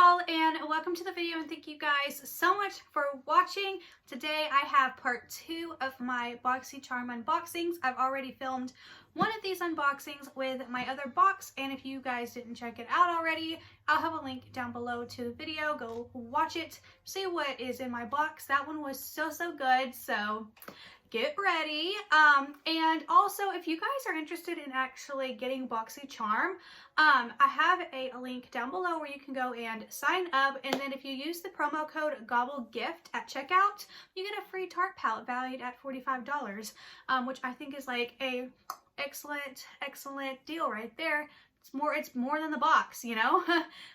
y'all, and welcome to the video, and thank you guys so much for watching. Today I have part 2 of my Boxycharm unboxings. I've already filmed one of these unboxings with my other box, and if you guys didn't check it out already, I'll have a link down below to the video. Go watch it, see what is in my box. That one was so good, so get ready. And also, if you guys are interested in actually getting Boxycharm, I have a link down below where you can go and sign up, and then if you use the promo code GOBBLEGIFT at checkout, you get a free Tarte palette valued at $45, which I think is like a excellent deal right there. It's more than the box, you know.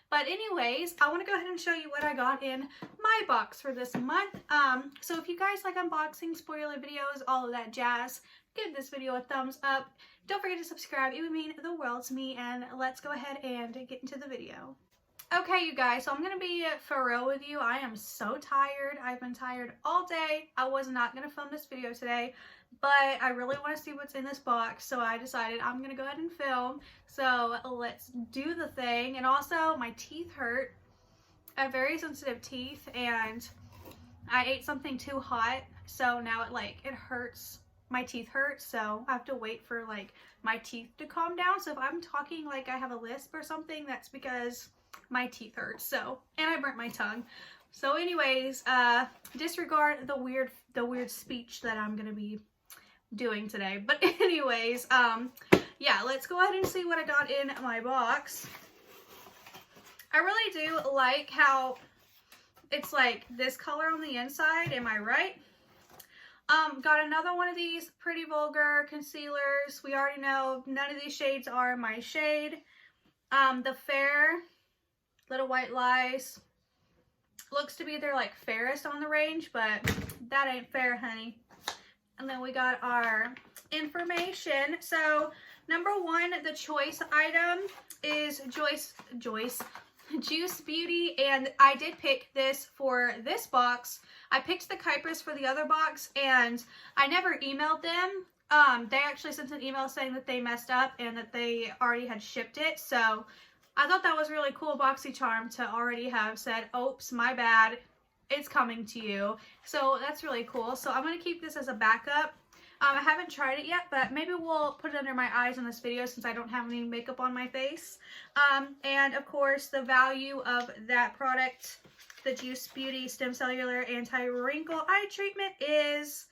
But anyways, I want to go ahead and show you what I got in my box for this month. So if you guys like unboxing, spoiler videos, all of that jazz, give this video a thumbs up. Don't forget to subscribe. It would mean the world to me, and let's go ahead and get into the video. Okay, you guys, so I'm gonna be for real with you. I am so tired. I've been tired all day. I was not gonna film this video today, but I really want to see what's in this box, so I decided I'm gonna go ahead and film. So let's do the thing. And also, my teeth hurt. I have very sensitive teeth, and I ate something too hot, so now it hurts. My teeth hurt, so I have to wait for like my teeth to calm down. So if I'm talking like I have a lisp or something, that's because my teeth hurt. So, and I burnt my tongue. So anyways, disregard the weird speech that I'm gonna be doing today. But anyways, yeah, let's go ahead and see what I got in my box. I really do like how it's like this color on the inside. Am I right? Got another one of these Pretty Vulgar concealers. We already know none of these shades are my shade. The Fair Little White Lies looks to be their like fairest on the range, but that ain't fair, honey. And then we got our information. So number 1, the choice item is Juice Beauty, and I did pick this for this box. I picked the Kypress for the other box, and I never emailed them. They actually sent an email saying that they messed up and that they already had shipped it. So I thought that was really cool, Boxycharm, to already have said, oops, my bad, it's coming to you. So that's really cool. So I'm going to keep this as a backup. I haven't tried it yet, but maybe we'll put it under my eyes in this video since I don't have any makeup on my face. And of course, the value of that product, the Juice Beauty Stem Cellular Anti-Wrinkle Eye Treatment, is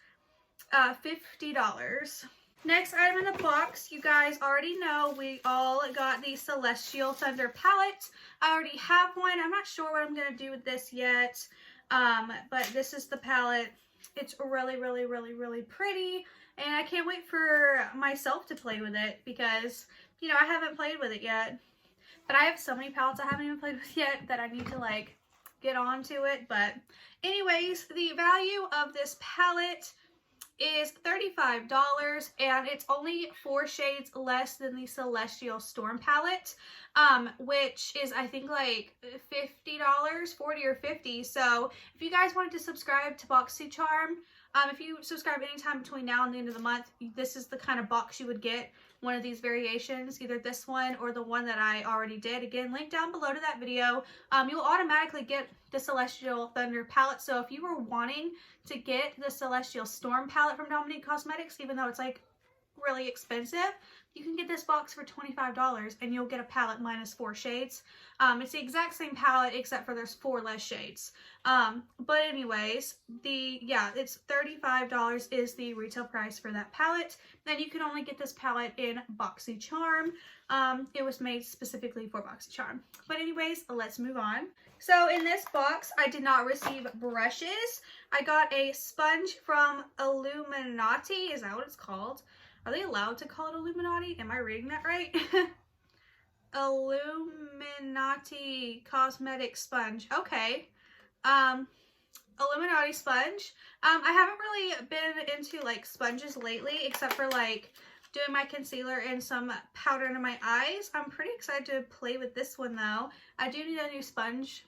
$50. Next item in the box, you guys already know we all got the Celestial Thunder palette. I already have one. I'm not sure what I'm going to do with this yet, but this is the palette. It's really pretty, and I can't wait for myself to play with it because, you know, I haven't played with it yet. But I have so many palettes I haven't even played with yet that I need to like get onto it. But anyways, the value of this palette is $35, and it's only 4 shades less than the Celestial Storm palette, which is I think like $50, 40 or 50. So if you guys wanted to subscribe to Boxycharm, if you subscribe anytime between now and the end of the month, this is the kind of box you would get, one of these variations, either this one or the one that I already did. Again, link down below to that video. You'll automatically get the Celestial Thunder palette. So if you were wanting to get the Celestial Storm palette from Dominique Cosmetics, even though it's like really expensive, you can get this box for $25 and you'll get a palette minus 4 shades. It's the exact same palette except for there's 4 less shades. But anyways, it's $35 is the retail price for that palette. And you can only get this palette in Boxycharm. It was made specifically for Boxycharm. But anyways, let's move on. So in this box, I did not receive brushes. I got a sponge from Illuminati. Is that what it's called? Are they allowed to call it Illuminati? Am I reading that right? Illuminati Cosmetics sponge. Okay. Illuminati sponge. I haven't really been into like sponges lately, except for like doing my concealer and some powder under my eyes. I'm pretty excited to play with this one though. I do need a new sponge.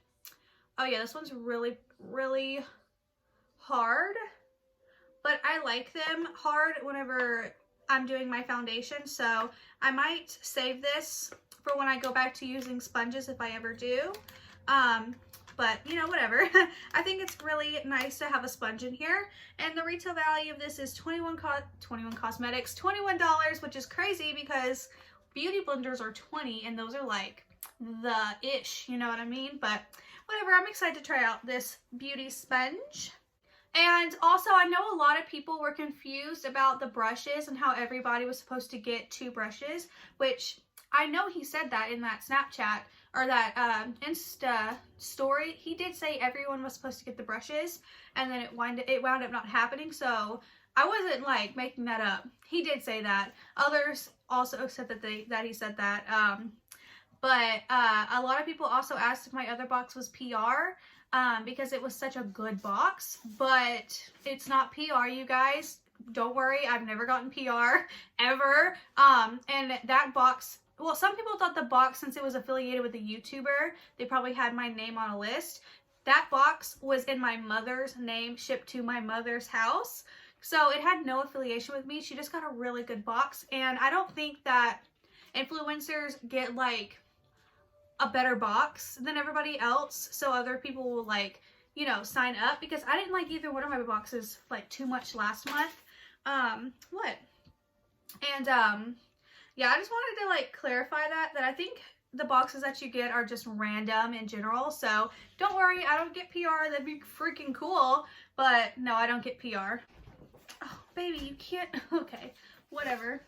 Oh yeah, this one's really hard, but I like them hard whenever I'm doing my foundation, so I might save this for when I go back to using sponges if I ever do. But you know, whatever. I think it's really nice to have a sponge in here. And the retail value of this is $21 Cosmetics, $21, which is crazy because beauty blenders are $20 and those are like the ish, you know what I mean? But whatever, I'm excited to try out this beauty sponge. And also, I know a lot of people were confused about the brushes and how everybody was supposed to get 2 brushes, which I know he said that in that Snapchat or that Insta story. He did say everyone was supposed to get the brushes, and then it wound up not happening. So I wasn't like making that up. He did say that. Others also said that he said that. But a lot of people also asked if my other box was PR. Because it was such a good box, but it's not PR, you guys. Don't worry, I've never gotten PR ever. And that box, well, some people thought the box, since it was affiliated with a YouTuber, they probably had my name on a list. That box was in my mother's name, shipped to my mother's house. So it had no affiliation with me. She just got a really good box. And I don't think that influencers get like a better box than everybody else, so other people will like, you know, sign up, because I didn't like either one of my boxes like too much last month. Yeah, I just wanted to like clarify that I think the boxes that you get are just random in general, so don't worry, I don't get PR. That'd be freaking cool, but no, I don't get PR. Oh baby, you can't. Okay, whatever.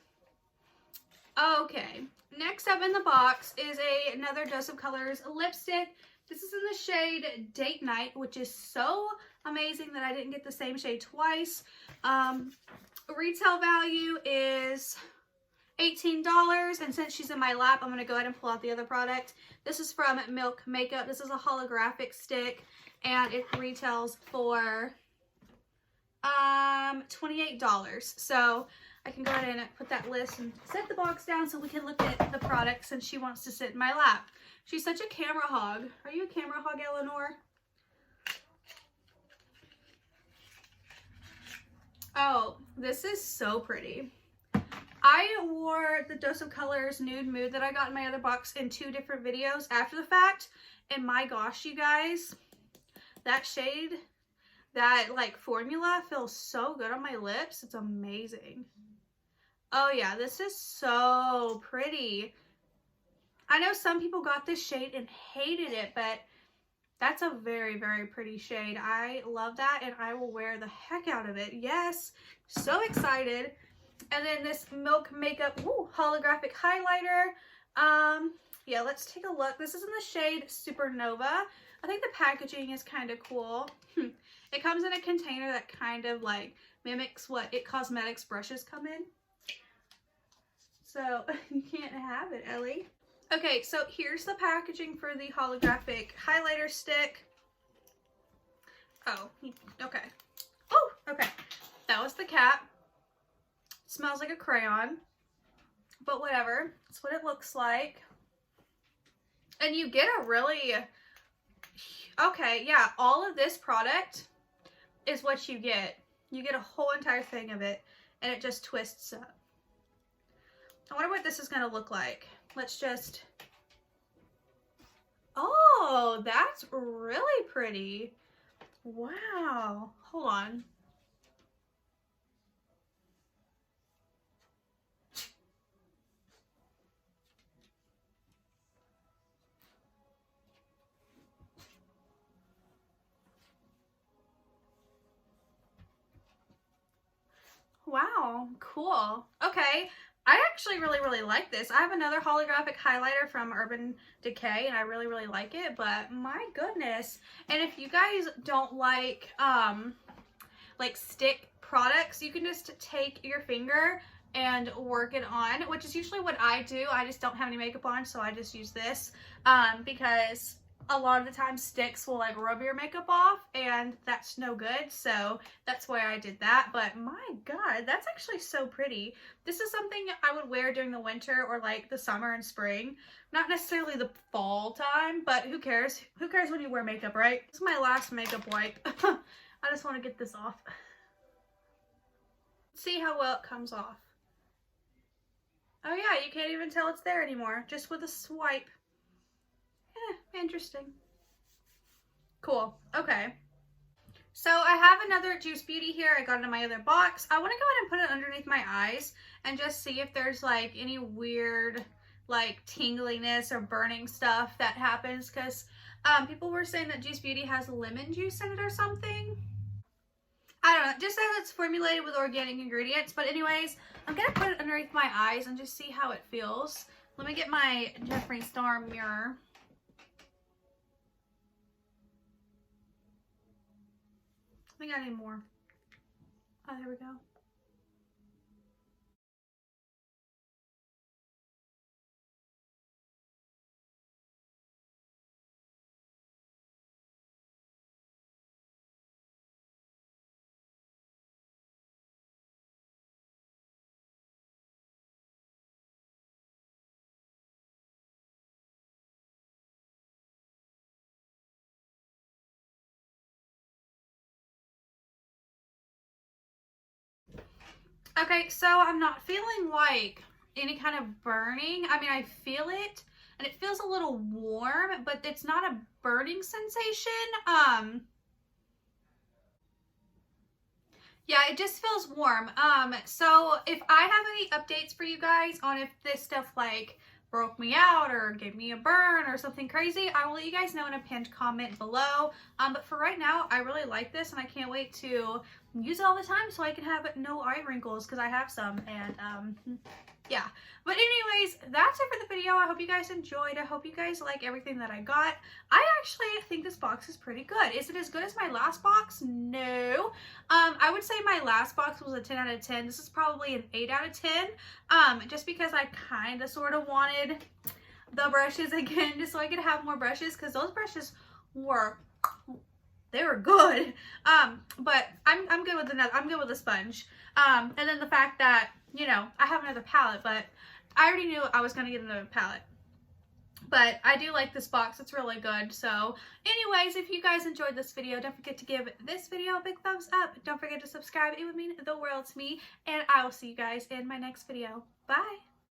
Okay, next up in the box is another Dose of Colors lipstick. This is in the shade Date Night, which is so amazing that I didn't get the same shade twice. Retail value is $18, and since she's in my lap, I'm going to go ahead and pull out the other product. This is from Milk Makeup. This is a holographic stick, and it retails for $28. So I can go ahead and put that list and set the box down so we can look at the product since she wants to sit in my lap. She's such a camera hog. Are you a camera hog, Eleanor? Oh, this is so pretty. I wore the Dose of Colors Nude Mood that I got in my other box in 2 different videos after the fact. And my gosh, you guys, that shade, that like formula feels so good on my lips. It's amazing. Oh yeah, this is so pretty. I know some people got this shade and hated it, but that's a very, very pretty shade. I love that, and I will wear the heck out of it. Yes, so excited. And then this Milk Makeup holographic highlighter. Yeah, let's take a look. This is in the shade Supernova. I think the packaging is kind of cool. It comes in a container that kind of like mimics what It Cosmetics brushes come in. So you can't have it, Ellie. Okay, so here's the packaging for the holographic highlighter stick. Oh, okay. Oh, okay. That was the cap. Smells like a crayon, but whatever. That's what it looks like. And you get a really, okay, yeah, all of this product is what you get. You get a whole entire thing of it, and it just twists up. I wonder what this is going to look like. Let's just, oh, that's really pretty. Wow. Hold on. Wow, cool. Okay. I actually really like this. I have another holographic highlighter from Urban Decay, and I really like it, but my goodness. And if you guys don't like stick products, you can just take your finger and work it on, which is usually what I do. I just don't have any makeup on, so I just use this because a lot of the time sticks will like rub your makeup off, and that's no good, so that's why I did that. But my god, that's actually so pretty. This is something I would wear during the winter or like the summer and spring, not necessarily the fall time, but who cares? Who cares when you wear makeup, right? This is my last makeup wipe. I just want to get this off. See how well it comes off. Oh yeah, you can't even tell it's there anymore, just with a swipe. Interesting. Cool. Okay. So I have another Juice Beauty here. I got it in my other box. I want to go ahead and put it underneath my eyes and just see if there's like any weird like tingliness or burning stuff that happens, because people were saying that Juice Beauty has lemon juice in it or something. I don't know. It just says it's formulated with organic ingredients. But anyways, I'm going to put it underneath my eyes and just see how it feels. Let me get my Jeffree Star mirror. I think I need more. Oh, there we go. Okay, so I'm not feeling like any kind of burning. I mean, I feel it and it feels a little warm, but it's not a burning sensation. Yeah, it just feels warm. So if I have any updates for you guys on if this stuff like broke me out or gave me a burn or something crazy, I will let you guys know in a pinned comment below. But for right now, I really like this and I can't wait to use it all the time so I can have no eye wrinkles, because I have some. And yeah, but anyways, that's it for the video. I hope you guys enjoyed. I hope you guys like everything that I got. I actually think this box is pretty good. Is it as good as my last box? No. I would say my last box was a 10 out of 10. This is probably an 8 out of 10. Just because I kind of sort of wanted the brushes again, just so I could have more brushes, because those brushes were, they were good. But I'm good with another, I'm good with a sponge. And then the fact that, you know, I have another palette, but I already knew I was going to get another palette. But I do like this box. It's really good. So anyways, if you guys enjoyed this video, don't forget to give this video a big thumbs up. Don't forget to subscribe. It would mean the world to me. And I will see you guys in my next video. Bye.